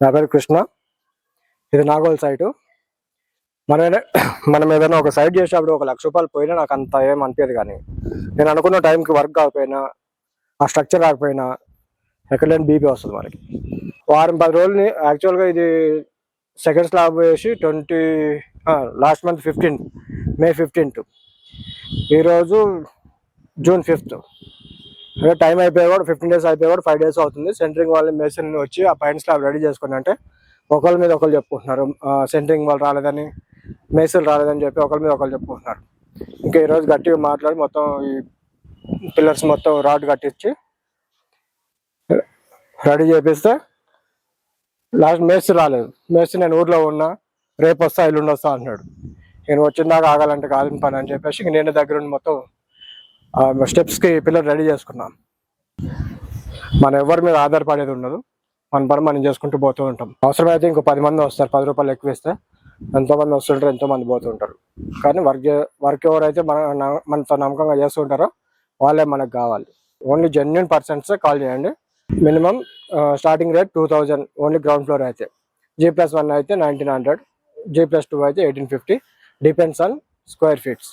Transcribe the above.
నా పేరు కృష్ణ. ఇది నాగోల్ సైటు. మనం ఏదైనా ఒక సైట్ చేసేటప్పుడు 1 లక్ష రూపాయలు పోయినా నాకు అంత ఏం అనిపించదు. కానీ నేను అనుకున్న టైంకి వర్క్ కాకపోయినా, ఆ స్ట్రక్చర్ రాకపోయినా ఎక్కడ లేని బీపీ వస్తుంది మనకి. వారం 10 రోజులని యాక్చువల్గా ఇది సెకండ్ స్లాబ్ వేసి లాస్ట్ మంత్ 15 మే 15th, ఈరోజు జూన్ 5th. అదే టైం అయిపోయి కూడా 15 days అయిపోయి కూడా 5 days అవుతుంది. సెంటరింగ్ వాళ్ళ మేషన్ వచ్చి ఆ పైన స్లాబ్ రెడీ చేసుకుని అంటే ఒకరి మీద ఒకరు చెప్పుకుంటున్నారు. సెంటరింగ్ వాళ్ళు రాలేదని, మేసులు రాలేదని చెప్పి ఒకరి మీద ఒకరు చెప్పుకుంటున్నారు. ఇంకా ఈరోజు గట్టిగా మాట్లాడి మొత్తం ఈ పిల్లర్స్ మొత్తం రాడ్ కట్టించి రెడీ చేపిస్తే లాస్ట్ మేస్త్రి రాలేదు. మేస్త్రి నేను ఊర్లో ఉన్నా, రేపు వస్తా ఎల్లుండి వస్తా అంటున్నాడు. నేను వచ్చిన దాకా ఆగాలంటే కాదని పని అని చెప్పేసి నేను దగ్గరుండి మొత్తం స్టెప్స్కి పిల్లర్ రెడీ చేసుకున్నాం. మనం ఎవరి మీద ఆధారపడేది ఉండదు. మన పని మనం చేసుకుంటూ పోతూ ఉంటాం. అవసరమైతే ఇంకో 10 మంది వస్తారు. 10 రూపాయలు ఎక్కువ ఇస్తే ఎంతోమంది వస్తుంటారు, ఎంతోమంది పోతూ ఉంటారు. కానీ వర్క్ ఎవరైతే మనతో నమ్మకంగా చేస్తుంటారో వాళ్ళే మనకు కావాలి. ఓన్లీ జెన్యున్ పర్సన్స్ కాల్ చేయండి. Minimum starting rate 2000 only ground floor అయితే. G+1 అయితే 1900, G+2 అయితే 1850. Depends on square feets.